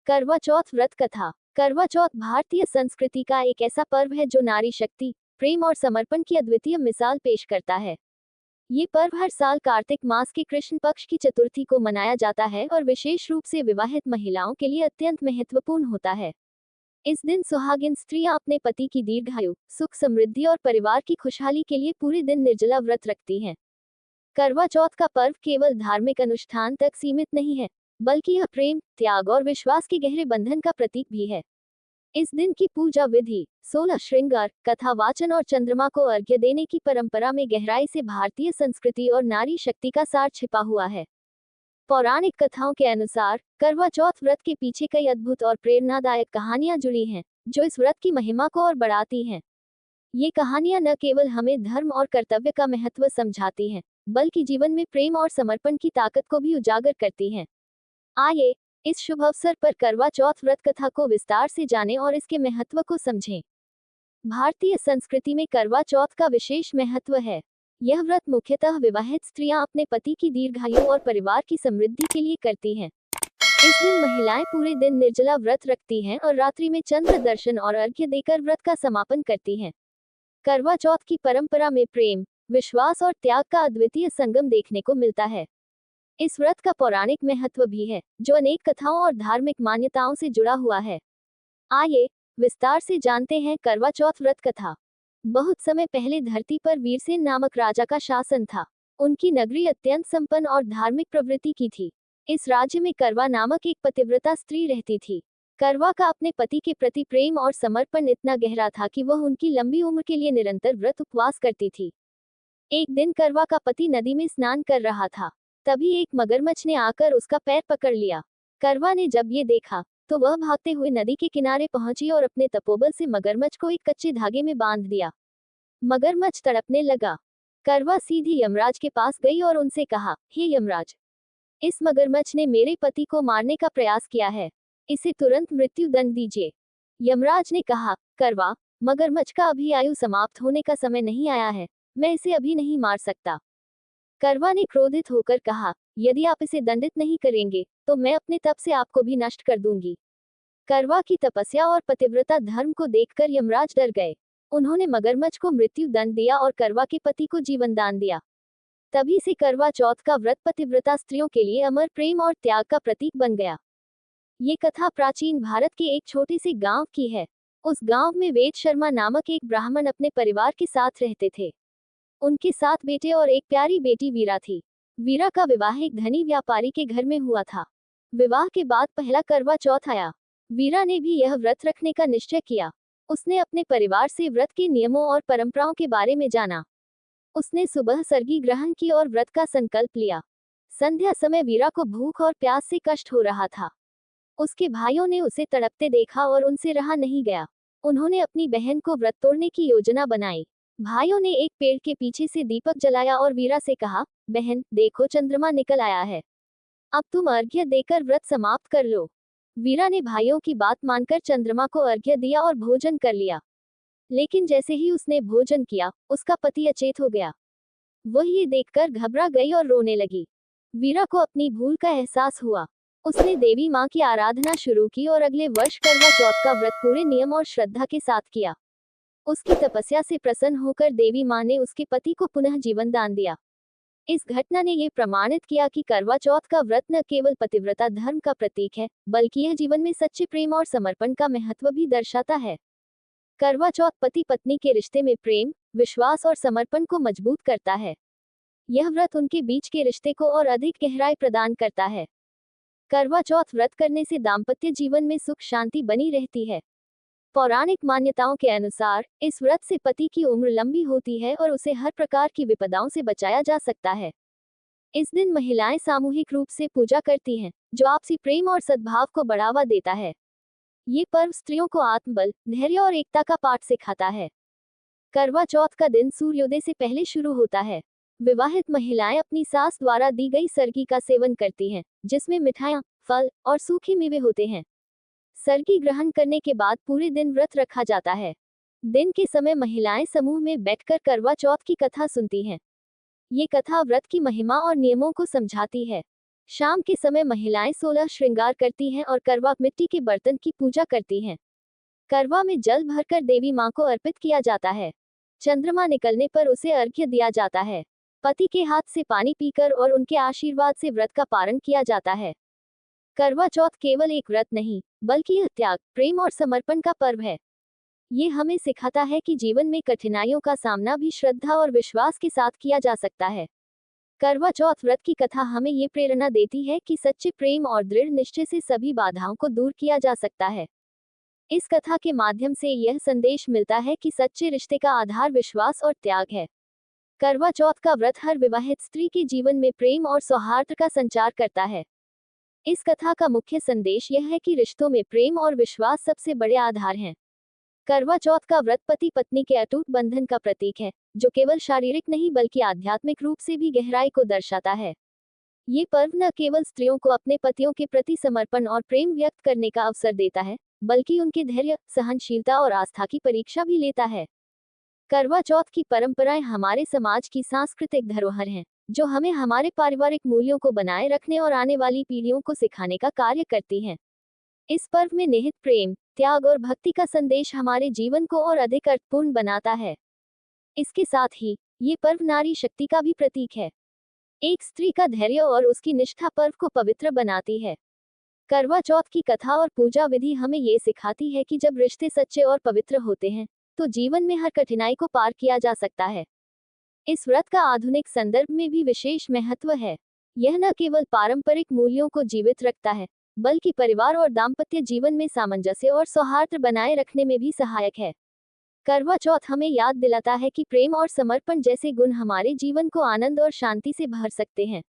करवा चौथ व्रत कथा। करवा चौथ भारतीय संस्कृति का एक ऐसा पर्व है जो नारी शक्ति, प्रेम और समर्पण की अद्वितीय मिसाल पेश करता है। ये पर्व हर साल कार्तिक मास के कृष्ण पक्ष की चतुर्थी को मनाया जाता है और विशेष रूप से विवाहित महिलाओं के लिए अत्यंत महत्वपूर्ण होता है। इस दिन सुहागिन स्त्रियां अपने पति की दीर्घायु, सुख समृद्धि और परिवार की खुशहाली के लिए पूरे दिन निर्जला व्रत रखती हैं। करवा चौथ का पर्व केवल धार्मिक अनुष्ठान तक सीमित नहीं है, बल्कि यह प्रेम, त्याग और विश्वास के गहरे बंधन का प्रतीक भी है। इस दिन की पूजा विधि, 16 श्रृंगार, कथा वाचन और चंद्रमा को अर्घ्य देने की परंपरा में गहराई से भारतीय संस्कृति और नारी शक्ति का सार छिपा हुआ है। पौराणिक कथाओं के अनुसार करवा चौथ व्रत के पीछे कई अद्भुत और प्रेरणादायक कहानियां जुड़ी हैं, जो इस व्रत की महिमा को और बढ़ाती हैं। ये कहानियां न केवल हमें धर्म और कर्तव्य का महत्व समझाती हैं, बल्कि जीवन में प्रेम और समर्पण की ताकत को भी उजागर करती हैं। आइए इस शुभ अवसर पर करवा चौथ व्रत कथा को विस्तार से जानें और इसके महत्व को समझें। भारतीय संस्कृति में करवा चौथ का विशेष महत्व है। यह व्रत मुख्यतः विवाहित स्त्रियां अपने पति की दीर्घायु और परिवार की समृद्धि के लिए करती हैं। इस दिन महिलाएं पूरे दिन निर्जला व्रत रखती हैं और रात्रि में चंद्र दर्शन और अर्घ्य देकर व्रत का समापन करती हैं। करवा चौथ की परंपरा में प्रेम, विश्वास और त्याग का अद्वितीय संगम देखने को मिलता है। इस व्रत का पौराणिक महत्व भी है, जो अनेक कथाओं और धार्मिक मान्यताओं से जुड़ा हुआ है। आइए विस्तार से जानते हैं करवा चौथ व्रत कथा। बहुत समय पहले धरती पर वीरसेन नामक राजा का शासन था। उनकी नगरी अत्यंत संपन्न और धार्मिक प्रवृत्ति की थी। इस राज्य में करवा नामक एक पतिव्रता स्त्री रहती थी। करवा का अपने पति के प्रति प्रेम और समर्पण इतना गहरा था कि वह उनकी लंबी उम्र के लिए निरंतर व्रत उपवास करती थी। एक दिन करवा का पति नदी में स्नान कर रहा था। तभी एक मगरमच्छ ने आकर उसका पैर पकड़ लिया। करवा ने जब ये देखा, तो वह भागते हुए नदी के किनारे पहुंची और अपने तपोबल से मगरमच्छ को एक कच्चे धागे में बांध दिया। मगरमच्छ तड़पने लगा। करवा सीधी यमराज के पास गई और उनसे कहा, हे यमराज, इस मगरमच्छ ने मेरे पति को मारने का प्रयास किया है। इसे तुरंत मृत्यु दंड दीजिए। यमराज ने कहा, करवा, मगरमच्छ का अभी आयु समाप्त होने का समय नहीं आया है। मैं इसे अभी नहीं मार सकता। करवा ने क्रोधित होकर कहा, यदि आप इसे दंडित नहीं करेंगे, तो मैं अपने तप से आपको भी नष्ट कर दूंगी। करवा की तपस्या और पतिव्रता धर्म को देखकर यमराज डर गए। उन्होंने मगरमच्छ को मृत्यु दंड दिया और करवा के पति को जीवन दान दिया। तभी से करवा चौथ का व्रत पतिव्रता स्त्रियों के लिए अमर प्रेम और त्याग का प्रतीक बन गया। ये कथा प्राचीन भारत के एक छोटे से गांव की है। उस गांव में वेद शर्मा नामक एक ब्राह्मण अपने परिवार के साथ रहते थे। उनके 7 बेटे और एक प्यारी बेटी वीरा थी। वीरा का विवाह एक धनी व्यापारी के घर में हुआ था। विवाह के बाद पहला करवा चौथ आया। वीरा ने भी यह व्रत रखने का निश्चय किया। उसने अपने परिवार से व्रत के नियमों और परंपराओं के बारे में जाना। उसने सुबह सरगी ग्रहण की और व्रत का संकल्प लिया। संध्या समय वीरा को भूख और प्यास से कष्ट हो रहा था। उसके भाइयों ने उसे तड़पते देखा और उनसे रहा नहीं गया। उन्होंने अपनी बहन को व्रत तोड़ने की योजना बनाई। भाइयों ने एक पेड़ के पीछे से दीपक जलाया और वीरा से कहा, बहन, देखो चंद्रमा निकल आया है। अब तुम अर्घ्य देकर व्रत समाप्त कर लो। वीरा ने भाइयों की बात मानकर चंद्रमा को अर्घ्य दिया और भोजन कर लिया। लेकिन जैसे ही उसने भोजन किया, उसका पति अचेत हो गया। वह ये देखकर घबरा गई और रोने लगी। वीरा को अपनी भूल का एहसास हुआ। उसने देवी माँ की आराधना शुरू की और अगले वर्ष करवा चौथ का व्रत पूरे नियम और श्रद्धा के साथ किया। उसकी तपस्या से प्रसन्न होकर देवी माँ ने उसके पति को पुनः जीवन दान दिया। इस घटना ने ये प्रमाणित किया कि करवा चौथ का व्रत न केवल पतिव्रता धर्म का प्रतीक है, बल्कि यह जीवन में सच्चे प्रेम और समर्पण का महत्व भी दर्शाता है। करवा चौथ पति पत्नी के रिश्ते में प्रेम, विश्वास और समर्पण को मजबूत करता है। यह व्रत उनके बीच के रिश्ते को और अधिक गहराई प्रदान करता है। करवा चौथ व्रत करने से दाम्पत्य जीवन में सुख शांति बनी रहती है। पौराणिक मान्यताओं के अनुसार इस व्रत से पति की उम्र लंबी होती है और उसे हर प्रकार की विपदाओं से बचाया जा सकता है। इस दिन महिलाएं सामूहिक रूप से पूजा करती हैं, जो आपसी प्रेम और सद्भाव को बढ़ावा देता है। ये पर्व स्त्रियों को आत्मबल, धैर्य और एकता का पाठ सिखाता है। करवा चौथ का दिन सूर्योदय से पहले शुरू होता है। विवाहित महिलाएं अपनी सास द्वारा दी गई सरगी का सेवन करती हैं, जिसमें मिठाइयाँ, फल और सूखे मेवे होते हैं। सरगी ग्रहण करने के बाद पूरे दिन व्रत रखा जाता है। दिन के समय महिलाएं समूह में बैठकर करवा चौथ की कथा सुनती हैं। ये कथा व्रत की महिमा और नियमों को समझाती है। शाम के समय महिलाएं 16 श्रृंगार करती हैं और करवा मिट्टी के बर्तन की पूजा करती हैं। करवा में जल भरकर देवी मां को अर्पित किया जाता है। चंद्रमा निकलने पर उसे अर्घ्य दिया जाता है। पति के हाथ से पानी पीकर और उनके आशीर्वाद से व्रत का पारण किया जाता है। करवा चौथ केवल एक व्रत नहीं, बल्कि यह त्याग, प्रेम और समर्पण का पर्व है। ये हमें सिखाता है कि जीवन में कठिनाइयों का सामना भी श्रद्धा और विश्वास के साथ किया जा सकता है। करवा चौथ व्रत की कथा हमें ये प्रेरणा देती है कि सच्चे प्रेम और दृढ़ निश्चय से सभी बाधाओं को दूर किया जा सकता है। इस कथा के माध्यम से यह संदेश मिलता है कि सच्चे रिश्ते का आधार विश्वास और त्याग है। करवा चौथ का व्रत हर विवाहित स्त्री के जीवन में प्रेम और सौहार्द का संचार करता है। इस कथा का मुख्य संदेश यह है कि रिश्तों में प्रेम और विश्वास सबसे बड़े आधार हैं। करवा चौथ का व्रत पति पत्नी के अटूट बंधन का प्रतीक है, जो केवल शारीरिक नहीं बल्कि आध्यात्मिक रूप से भी गहराई को दर्शाता है। ये पर्व न केवल स्त्रियों को अपने पतियों के प्रति समर्पण और प्रेम व्यक्त करने का अवसर देता है, बल्कि उनके धैर्य, सहनशीलता और आस्था की परीक्षा भी लेता है। करवा चौथ की परंपराएं हमारे समाज की सांस्कृतिक धरोहर हैं, जो हमें हमारे पारिवारिक मूल्यों को बनाए रखने और आने वाली पीढ़ियों को सिखाने का कार्य करती हैं। इस पर्व में निहित प्रेम, त्याग और भक्ति का संदेश हमारे जीवन को और अधिक अर्थपूर्ण बनाता है। इसके साथ ही ये पर्व नारी शक्ति का भी प्रतीक है। एक स्त्री का धैर्य और उसकी निष्ठा पर्व को पवित्र बनाती है। करवा चौथ की कथा और पूजा विधि हमें ये सिखाती है कि जब रिश्ते सच्चे और पवित्र होते हैं, तो जीवन में हर कठिनाई को पार किया जा सकता है। इस व्रत का आधुनिक संदर्भ में भी विशेष महत्व है। यह न केवल पारंपरिक मूल्यों को जीवित रखता है, बल्कि परिवार और दाम्पत्य जीवन में सामंजस्य और सौहार्द बनाए रखने में भी सहायक है। करवा चौथ हमें याद दिलाता है कि प्रेम और समर्पण जैसे गुण हमारे जीवन को आनंद और शांति से भर सकते हैं।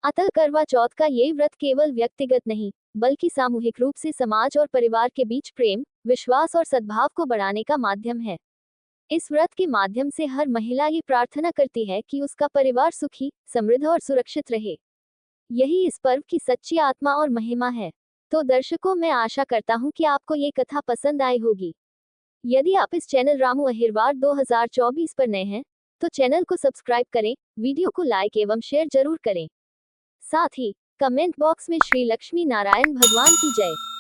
अतः करवा चौथ का ये व्रत केवल व्यक्तिगत नहीं, बल्कि सामूहिक रूप से समाज और परिवार के बीच प्रेम, विश्वास और सद्भाव को बढ़ाने का माध्यम है। इस व्रत के माध्यम से हर महिला ये प्रार्थना करती है कि उसका परिवार सुखी, समृद्ध और सुरक्षित रहे। यही इस पर्व की सच्ची आत्मा और महिमा है। तो दर्शकों, मैं आशा करता हूँ कि आपको ये कथा पसंद आई होगी। यदि आप इस चैनल रामू अहिरवार 2024 पर नए हैं, तो चैनल को सब्सक्राइब करें, वीडियो को लाइक एवं शेयर जरूर करें। साथ ही कमेंट बॉक्स में श्री लक्ष्मी नारायण भगवान की जय